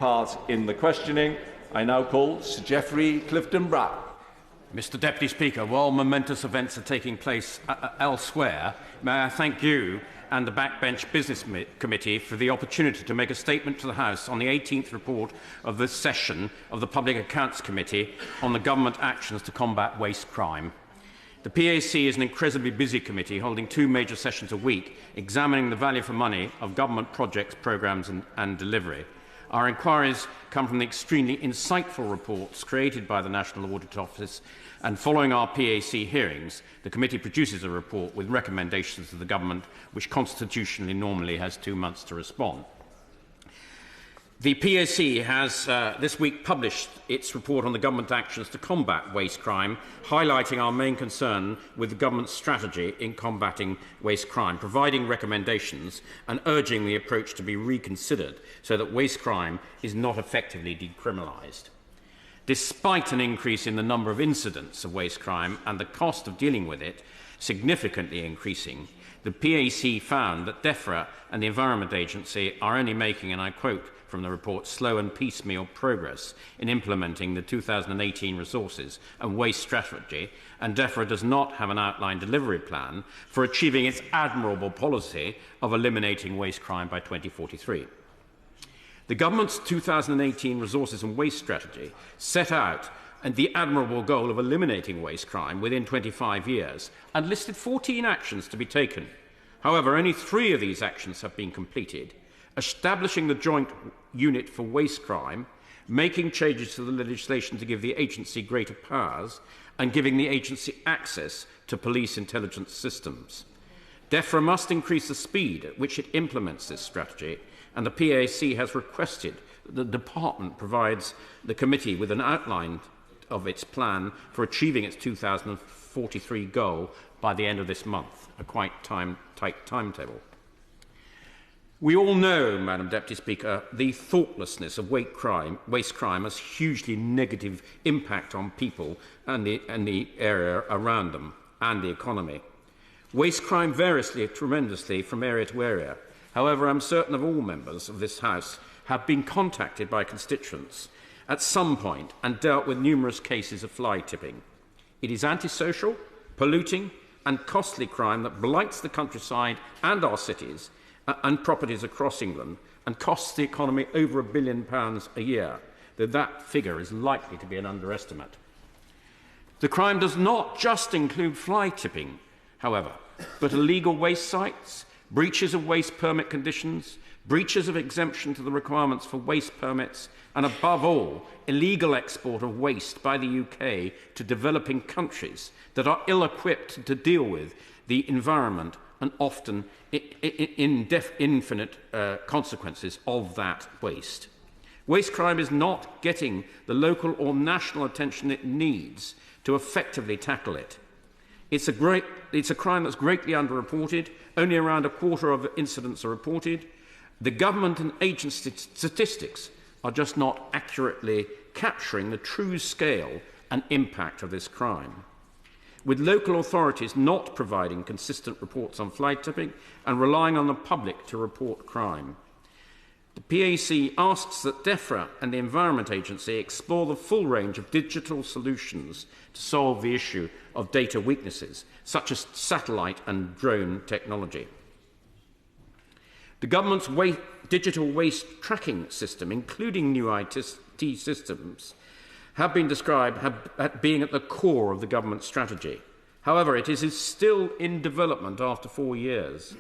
Part in the questioning. I now call Sir Geoffrey Clifton-Brown. Mr. Deputy Speaker, while momentous events are taking place elsewhere, may I thank you and the Backbench Business Committee for the opportunity to make a statement to the House on the 18th report of this session of the Public Accounts Committee on the government actions to combat waste crime. The PAC is an incredibly busy committee holding 2 major sessions a week, examining the value for money of government projects, programmes and delivery. Our inquiries come from the extremely insightful reports created by the National Audit Office, and following our PAC hearings, the committee produces a report with recommendations to the government, which constitutionally normally has 2 months to respond. The PAC has this week published its report on the government actions to combat waste crime, highlighting our main concern with the government's strategy in combating waste crime, providing recommendations and urging the approach to be reconsidered so that waste crime is not effectively decriminalised. Despite an increase in the number of incidents of waste crime and the cost of dealing with it significantly increasing, the PAC found that DEFRA and the Environment Agency are only making, and I quote from the report, slow and piecemeal progress in implementing the 2018 resources and waste strategy, and DEFRA does not have an outlined delivery plan for achieving its admirable policy of eliminating waste crime by 2043. The government's 2018 resources and waste strategy set out the admirable goal of eliminating waste crime within 25 years and listed 14 actions to be taken. However, only 3 of these actions have been completed: establishing the Joint Unit for Waste Crime, making changes to the legislation to give the agency greater powers, and giving the agency access to police intelligence systems. DEFRA must increase the speed at which it implements this strategy, and the PAC has requested that the department provides the committee with an outline of its plan for achieving its 2043 goal by the end of this month, a quite tight timetable. We all know, Madam Deputy Speaker, the thoughtlessness of waste crime has hugely negative impact on people and the area around them and the economy. Waste crime varies tremendously from area to area. However, I'm certain of all members of this House have been contacted by constituents at some point and dealt with numerous cases of fly tipping. It is antisocial, polluting and costly crime that blights the countryside and our cities and properties across England and costs the economy over £1 billion a year, though that figure is likely to be an underestimate. The crime does not just include fly tipping, however, but illegal waste sites, breaches of waste permit conditions, breaches of exemption to the requirements for waste permits, and above all, illegal export of waste by the UK to developing countries that are ill-equipped to deal with the environment and often infinite consequences of that waste. Waste crime is not getting the local or national attention it needs to effectively tackle it. It's a crime that's greatly underreported. Only around a quarter of incidents are reported. The government and agency statistics are just not accurately capturing the true scale and impact of this crime, with local authorities not providing consistent reports on fly tipping and relying on the public to report crime. The PAC asks that DEFRA and the Environment Agency explore the full range of digital solutions to solve the issue of data weaknesses, such as satellite and drone technology. The government's digital waste tracking system, including new IT systems, have been described as being at the core of the government strategy. However, it is still in development after 4 years.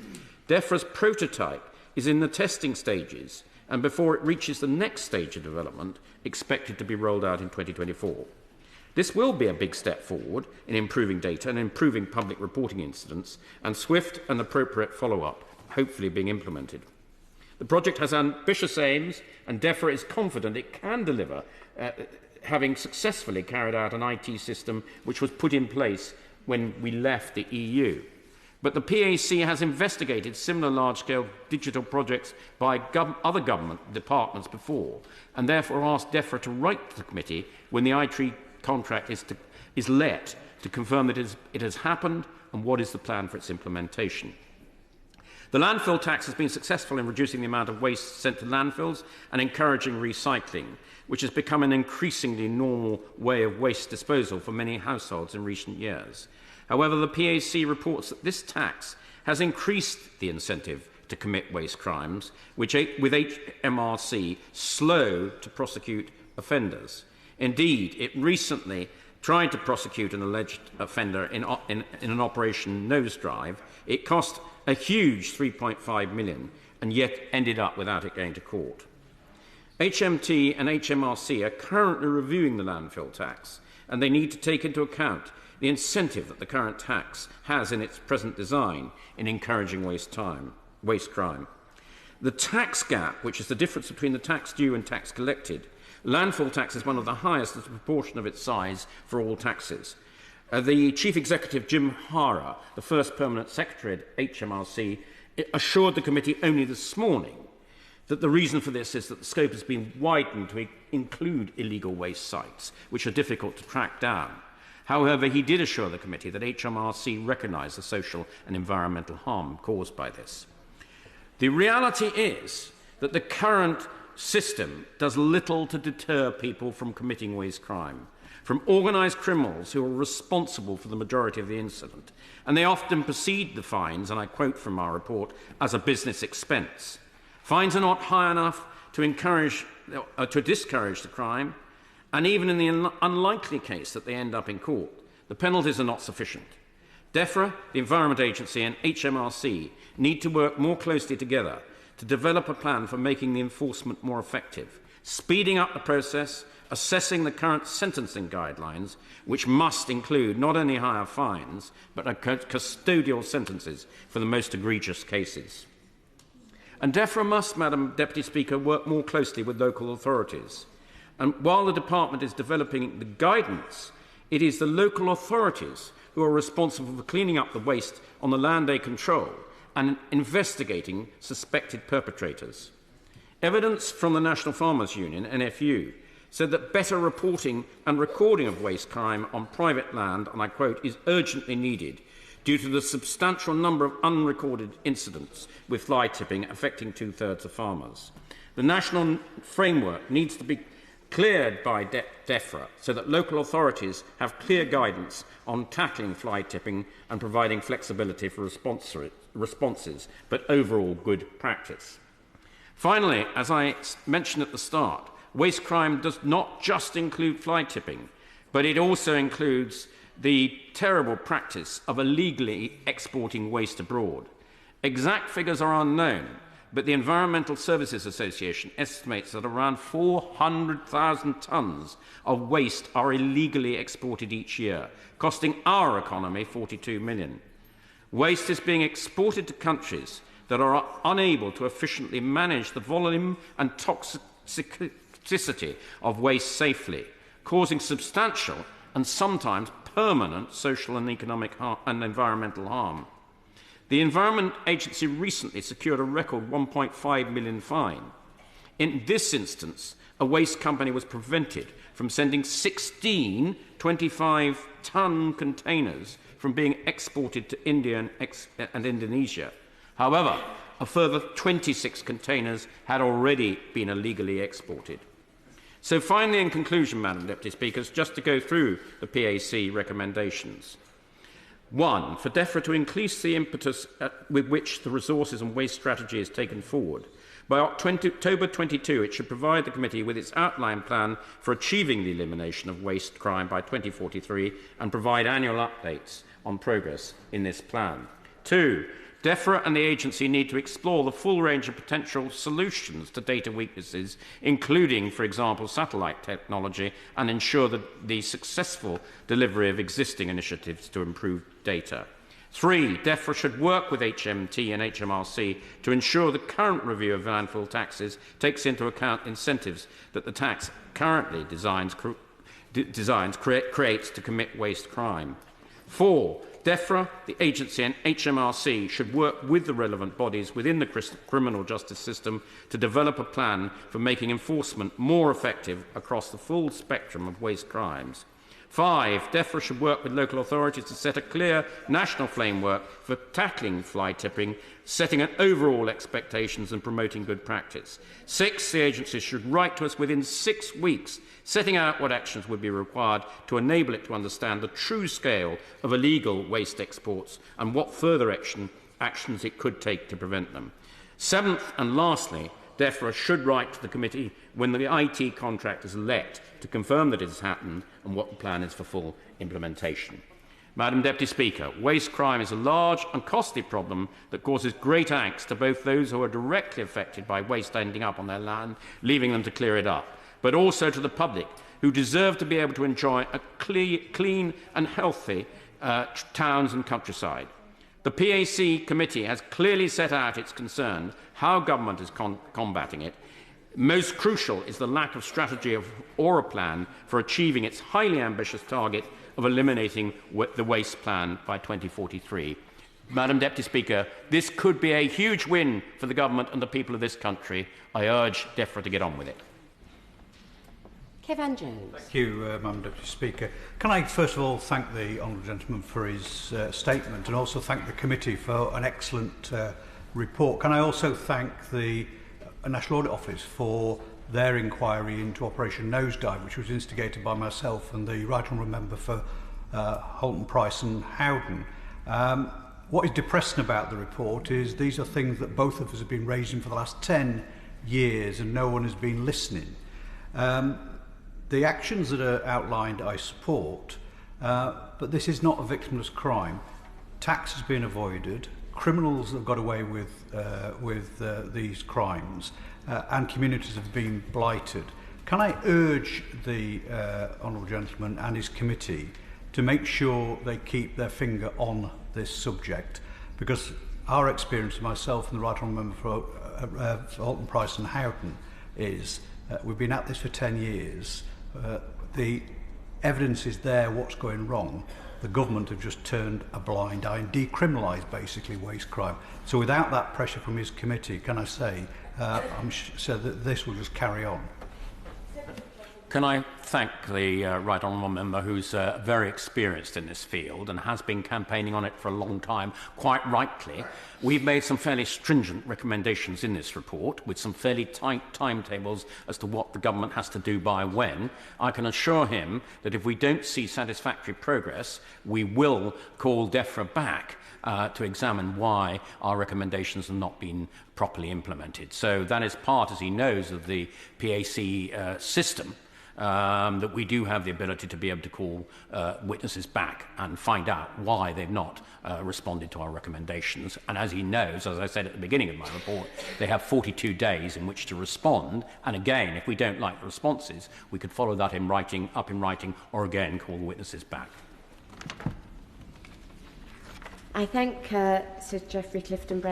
DEFRA's prototype is in the testing stages, and before it reaches the next stage of development, expected to be rolled out in 2024. This will be a big step forward in improving data and improving public reporting incidents, and swift and appropriate follow-up, hopefully being implemented. The project has ambitious aims, and DEFRA is confident it can deliver, having successfully carried out an IT system which was put in place when we left the EU. But the PAC has investigated similar large-scale digital projects by other government departments before, and therefore asked DEFRA to write to the committee when the IT contract is let to confirm that it has happened and what is the plan for its implementation. The landfill tax has been successful in reducing the amount of waste sent to landfills and encouraging recycling, which has become an increasingly normal way of waste disposal for many households in recent years. However, the PAC reports that this tax has increased the incentive to commit waste crimes, which with HMRC slow to prosecute offenders. Indeed, it recently tried to prosecute an alleged offender in an Operation Nosedive. It cost a huge £3.5 million and yet ended up without it going to court. HMT and HMRC are currently reviewing the landfill tax, and they need to take into account the incentive that the current tax has in its present design in encouraging waste crime. The tax gap, which is the difference between the tax due and tax collected, landfill tax is one of the highest as a proportion of its size for all taxes. The Chief Executive, Jim Hara, the first permanent secretary at HMRC, assured the committee only this morning that the reason for this is that the scope has been widened to include illegal waste sites, which are difficult to track down. However, he did assure the committee that HMRC recognised the social and environmental harm caused by this. The reality is that the current system does little to deter people from committing waste crime, from organised criminals who are responsible for the majority of the incident, and they often perceive the fines, and I quote from our report, as a business expense. Fines are not high enough to discourage the crime, and even in the unlikely case that they end up in court, the penalties are not sufficient. DEFRA, the Environment Agency, and HMRC need to work more closely together to develop a plan for making the enforcement more effective, speeding up the process, assessing the current sentencing guidelines, which must include not only higher fines, but custodial sentences for the most egregious cases. And DEFRA must, Madam Deputy Speaker, work more closely with local authorities. And while the department is developing the guidance, it is the local authorities who are responsible for cleaning up the waste on the land they control and investigating suspected perpetrators. Evidence from the National Farmers Union, NFU, said that better reporting and recording of waste crime on private land, and I quote, is urgently needed due to the substantial number of unrecorded incidents with fly tipping affecting 2/3 of farmers. The national framework needs to be cleared by DEFRA so that local authorities have clear guidance on tackling fly tipping and providing flexibility for responses, but overall good practice. Finally, as I mentioned at the start, waste crime does not just include fly tipping, but it also includes the terrible practice of illegally exporting waste abroad. Exact figures are unknown, but the Environmental Services Association estimates that around 400,000 tonnes of waste are illegally exported each year, costing our economy £42 million. Waste is being exported to countries that are unable to efficiently manage the volume and toxicity of waste safely, causing substantial and sometimes permanent social and economic and environmental harm. The Environment Agency recently secured a record £1.5 million fine. In this instance, a waste company was prevented from sending 16 25-tonne containers from being exported to India and Indonesia. However, a further 26 containers had already been illegally exported. So finally, in conclusion, Madam Deputy Speaker, just to go through the PAC recommendations. 1, for DEFRA to increase the impetus with which the resources and waste strategy is taken forward. By October 22, it should provide the committee with its outline plan for achieving the elimination of waste crime by 2043 and provide annual updates on progress in this plan. 2, DEFRA and the agency need to explore the full range of potential solutions to data weaknesses, including, for example, satellite technology, and ensure the successful delivery of existing initiatives to improve data. 3, DEFRA should work with HMT and HMRC to ensure the current review of landfill taxes takes into account incentives that the tax currently creates to commit waste crime. 4, DEFRA, the agency and HMRC should work with the relevant bodies within the criminal justice system to develop a plan for making enforcement more effective across the full spectrum of waste crimes. 5. DEFRA should work with local authorities to set a clear national framework for tackling fly tipping, setting an overall expectations and promoting good practice. 6. The agencies should write to us within 6 weeks, setting out what actions would be required to enable it to understand the true scale of illegal waste exports and what further actions it could take to prevent them. 7th and lastly, DEFRA should write to the committee when the IT contract is let to confirm that it has happened and what the plan is for full implementation. Madam Deputy Speaker, waste crime is a large and costly problem that causes great angst to both those who are directly affected by waste ending up on their land, leaving them to clear it up, but also to the public, who deserve to be able to enjoy a clean and healthy towns and countryside. The PAC committee has clearly set out its concern how government is combating it. Most crucial is the lack of strategy or a plan for achieving its highly ambitious target of eliminating the waste plan by 2043. Madam Deputy Speaker, this could be a huge win for the government and the people of this country. I urge DEFRA to get on with it. Kevin Jones. Thank you, Madam Deputy Speaker. Can I first of all thank the honourable gentleman for his statement and also thank the committee for an excellent report. Can I also thank the National Audit Office for their inquiry into Operation Nosedive, which was instigated by myself and the Right Honourable Member for Halton Price and Howden. What is depressing about the report is these are things that both of us have been raising for the last 10 years and no one has been listening. The actions that are outlined I support, but this is not a victimless crime. Tax has been avoided, criminals have got away with these crimes, and communities have been blighted. Can I urge the honourable gentleman and his committee to make sure they keep their finger on this subject, because our experience, myself and the Right Honourable Member for Halton Price and Howden, is we've been at this for 10 years. The evidence is there, what's going wrong. The government have just turned a blind eye and decriminalised basically waste crime. So without that pressure from his committee, can I say, so that this will just carry on. Can I thank the Right Honourable Member, who's very experienced in this field and has been campaigning on it for a long time, quite rightly. We've made some fairly stringent recommendations in this report with some fairly tight timetables as to what the government has to do by when. I can assure him that if we don't see satisfactory progress, we will call DEFRA back to examine why our recommendations have not been properly implemented. So that is part, as he knows, of the PAC system. That we do have the ability to be able to call witnesses back and find out why they've not responded to our recommendations. And as he knows, as I said at the beginning of my report, they have 42 days in which to respond. And again, if we don't like the responses, we could follow that up in writing, or again call the witnesses back. I thank Sir Geoffrey Clifton-Brown